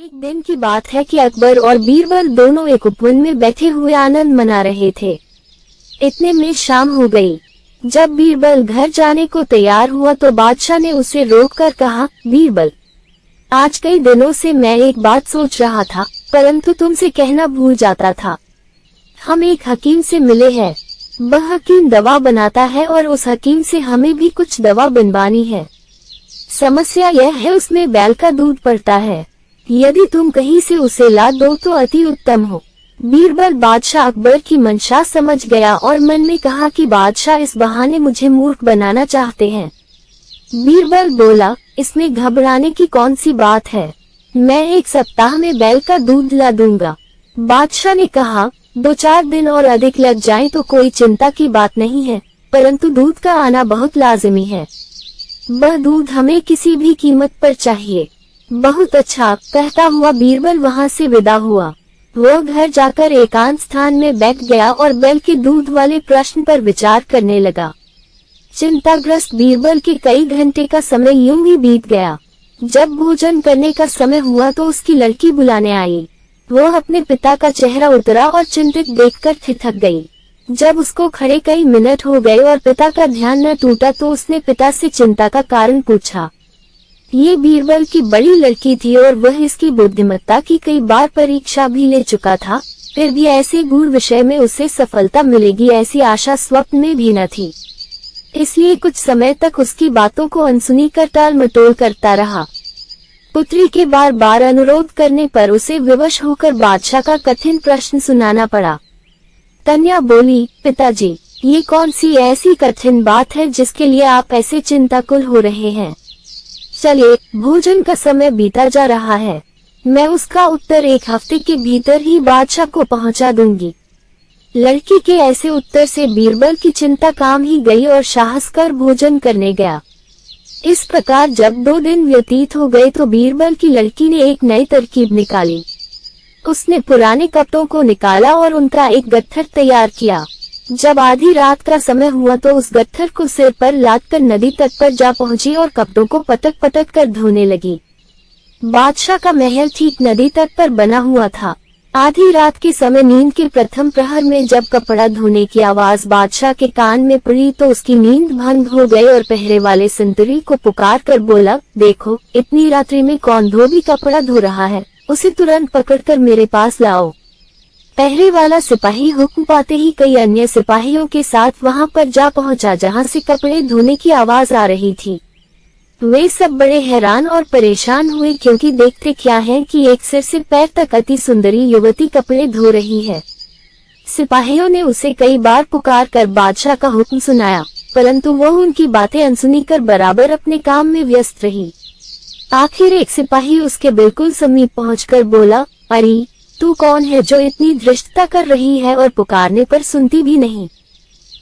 एक दिन की बात है कि अकबर और बीरबल दोनों एक उपवन में बैठे हुए आनंद मना रहे थे। इतने में शाम हो गई। जब बीरबल घर जाने को तैयार हुआ तो बादशाह ने उसे रोककर कहा, बीरबल, आज कई दिनों से मैं एक बात सोच रहा था, परंतु तुमसे कहना भूल जाता था। हम एक हकीम से मिले हैं। वह हकीम दवा बनाता है और उस हकीम से हमें भी कुछ दवा बनवानी है। समस्या यह है, उसमें बैल का दूध पड़ता है। यदि तुम कहीं से उसे ला दो तो अति उत्तम हो। बीरबल बादशाह अकबर की मंशा समझ गया और मन में कहा कि बादशाह इस बहाने मुझे मूर्ख बनाना चाहते हैं। बीरबल बोला, इसमें घबराने की कौन सी बात है, मैं एक सप्ताह में बैल का दूध ला दूंगा। बादशाह ने कहा, 2-4 दिन और अधिक लग जाएं तो कोई चिंता की बात नहीं है, परंतु दूध का आना बहुत लाजिमी है। वह दूध हमें किसी भी कीमत पर चाहिए। बहुत अच्छा, कहता हुआ बीरबल वहां से विदा हुआ। वह घर जाकर एकांत स्थान में बैठ गया और बैल के दूध वाले प्रश्न पर विचार करने लगा। चिंताग्रस्त बीरबल के कई घंटे का समय यूं ही बीत गया। जब भोजन करने का समय हुआ तो उसकी लड़की बुलाने आई। वह अपने पिता का चेहरा उतरा और चिंतित देखकर ठिठक गई। जब उसको खड़े कई मिनट हो गए और पिता का ध्यान न टूटा तो उसने पिता से चिंता का कारण पूछा। ये बीरबल की बड़ी लड़की थी और वह इसकी बुद्धिमत्ता की कई बार परीक्षा भी ले चुका था, फिर भी ऐसे गूढ़ विषय में उसे सफलता मिलेगी ऐसी आशा स्वप्न में भी न थी। इसलिए कुछ समय तक उसकी बातों को अनसुनी कर टाल मटोल करता रहा। पुत्री के बार बार अनुरोध करने पर उसे विवश होकर बादशाह का कठिन प्रश्न सुनाना पड़ा। कन्या बोली, पिताजी, ये कौन सी ऐसी कठिन बात है जिसके लिए आप ऐसे चिंताकुल हो रहे हैं। चलिए, भोजन का समय बीता जा रहा है, मैं उसका उत्तर 1 हफ्ते के भीतर ही बादशाह को पहुंचा दूंगी। लड़की के ऐसे उत्तर से बीरबल की चिंता काम ही गई और साहस कर भोजन करने गया। इस प्रकार जब 2 दिन व्यतीत हो गए तो बीरबल की लड़की ने एक नई तरकीब निकाली। उसने पुराने कपड़ों को निकाला और उनका एक गट्ठर तैयार किया। जब आधी रात का समय हुआ तो उस गट्ठर को सिर पर लादकर नदी तट पर जा पहुंची और कपड़ों को पटक पटक कर धोने लगी। बादशाह का महल ठीक नदी तट पर बना हुआ था। आधी रात के समय नींद के प्रथम प्रहर में जब कपड़ा धोने की आवाज बादशाह के कान में पड़ी तो उसकी नींद भंग हो गई और पहरे वाले संतरी को पुकार कर बोला, देखो, इतनी रात्रि में कौन धोबी कपड़ा धो रहा है, उसे तुरंत पकड़कर मेरे पास लाओ। पहरे वाला सिपाही हुक्म पाते ही कई अन्य सिपाहियों के साथ वहां पर जा पहुंचा जहां से कपड़े धोने की आवाज आ रही थी। वे सब बड़े हैरान और परेशान हुए क्योंकि देखते क्या है कि एक सिर से पैर तक अति सुंदरी युवती कपड़े धो रही है। सिपाहियों ने उसे कई बार पुकार कर बादशाह का हुक्म सुनाया, परंतु वह उनकी बातें अनसुनी कर बराबर अपने काम में व्यस्त रही। आखिर एक सिपाही उसके बिल्कुल समीप पहुंचकर बोला, अरे, तू कौन है जो इतनी धृष्टता कर रही है और पुकारने पर सुनती भी नहीं।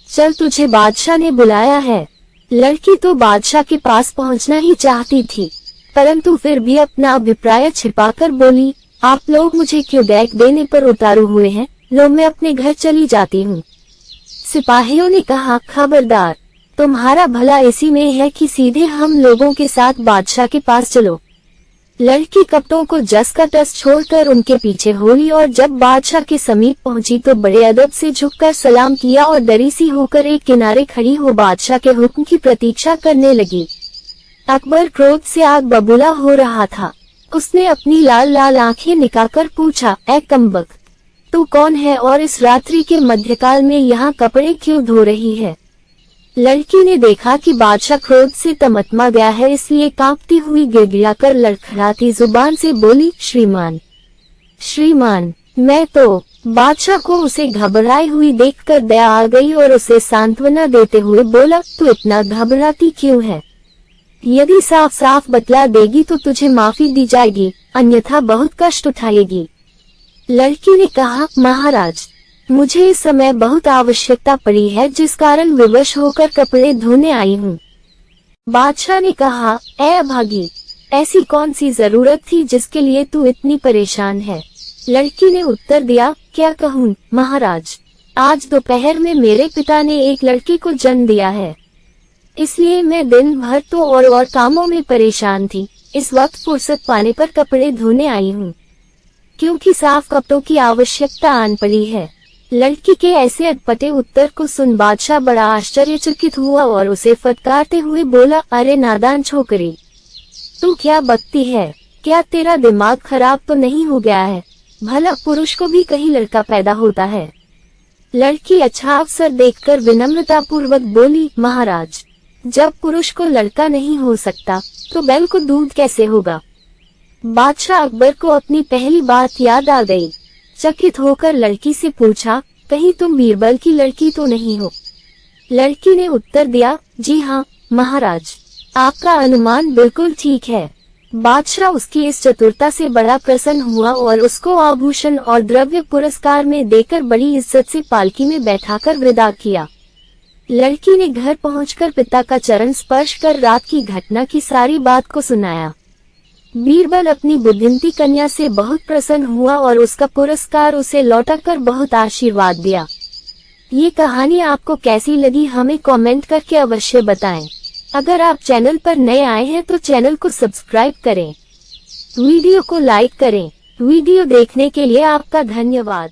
चल, तुझे बादशाह ने बुलाया है। लड़की तो बादशाह के पास पहुंचना ही चाहती थी, परंतु फिर भी अपना अभिप्राय छिपाकर बोली, आप लोग मुझे क्यों डेक देने पर उतारू हुए हैं, लो मैं अपने घर चली जाती हूँ। सिपाहियों ने कहा, खबरदार, तुम्हारा भला इसी में है कि सीधे हम लोगों के साथ बादशाह के पास चलो। लड़की कपड़ों को जस का तस छोड़कर उनके पीछे हुई और जब बादशाह के समीप पहुंची तो बड़े अदब से झुककर सलाम किया और डरी सी होकर एक किनारे खड़ी हो बादशाह के हुक्म की प्रतीक्षा करने लगी। अकबर क्रोध से आग बबूला हो रहा था। उसने अपनी लाल लाल आंखें निकालकर पूछा, ऐ कमबख्त, तू कौन है और इस रात्रि के मध्यकाल में यहाँ कपड़े क्यों धो रही है। लड़की ने देखा कि बादशाह क्रोध से तमतमा गया है, इसलिए कांपती हुई गिड़गिड़ाकर लड़खड़ाती जुबान से बोली, श्रीमान, श्रीमान, मैं तो। बादशाह को उसे घबराई हुई देखकर दया आ गई और उसे सांत्वना देते हुए बोला, तू इतना घबराती क्यों है। यदि साफ साफ बतला देगी तो तुझे माफी दी जाएगी, अन्यथा बहुत कष्ट उठाएगी। लड़की ने कहा, महाराज, मुझे इस समय बहुत आवश्यकता पड़ी है जिस कारण विवश होकर कपड़े धोने आई हूँ। बादशाह ने कहा, ऐ अभागी, ऐसी कौन सी जरूरत थी जिसके लिए तू इतनी परेशान है। लड़की ने उत्तर दिया, क्या कहूँ महाराज, आज दोपहर में मेरे पिता ने एक लड़की को जन्म दिया है, इसलिए मैं दिन भर तो और कामों में परेशान थी। इस वक्त फुर्सत पाने पर कपड़े धोने आई हूँ, क्योंकि साफ कपड़ों की आवश्यकता आन पड़ी है। लड़की के ऐसे अटपटे उत्तर को सुन बादशाह बड़ा आश्चर्यचकित हुआ और उसे फटकारते हुए बोला, अरे नादान छोकरी, तू क्या बकती है? क्या तेरा दिमाग खराब तो नहीं हो गया है? भला पुरुष को भी कहीं लड़का पैदा होता है? लड़की अच्छा अवसर देखकर विनम्रता पूर्वक बोली, महाराज, जब पुरुष को लड़का नहीं हो सकता तो बैल को दूध कैसे होगा? बादशाह अकबर को अपनी पहली बात याद आ गई। चकित होकर लड़की से पूछा, कहीं तुम बीरबल की लड़की तो नहीं हो? लड़की ने उत्तर दिया, जी हाँ महाराज, आपका अनुमान बिल्कुल ठीक है। बादशाह उसकी इस चतुरता से बड़ा प्रसन्न हुआ और उसको आभूषण और द्रव्य पुरस्कार में देकर बड़ी इज्जत से पालकी में बैठाकर विदा किया। लड़की ने घर पहुंचकर पिता का चरण स्पर्श कर रात की घटना की सारी बात को सुनाया। बीरबल अपनी बुद्धिमती कन्या से बहुत प्रसन्न हुआ और उसका पुरस्कार उसे लौटाकर बहुत आशीर्वाद दिया। ये कहानी आपको कैसी लगी हमें कमेंट करके अवश्य बताएं। अगर आप चैनल पर नए आए हैं तो चैनल को सब्सक्राइब करें, वीडियो को लाइक करें। वीडियो देखने के लिए आपका धन्यवाद।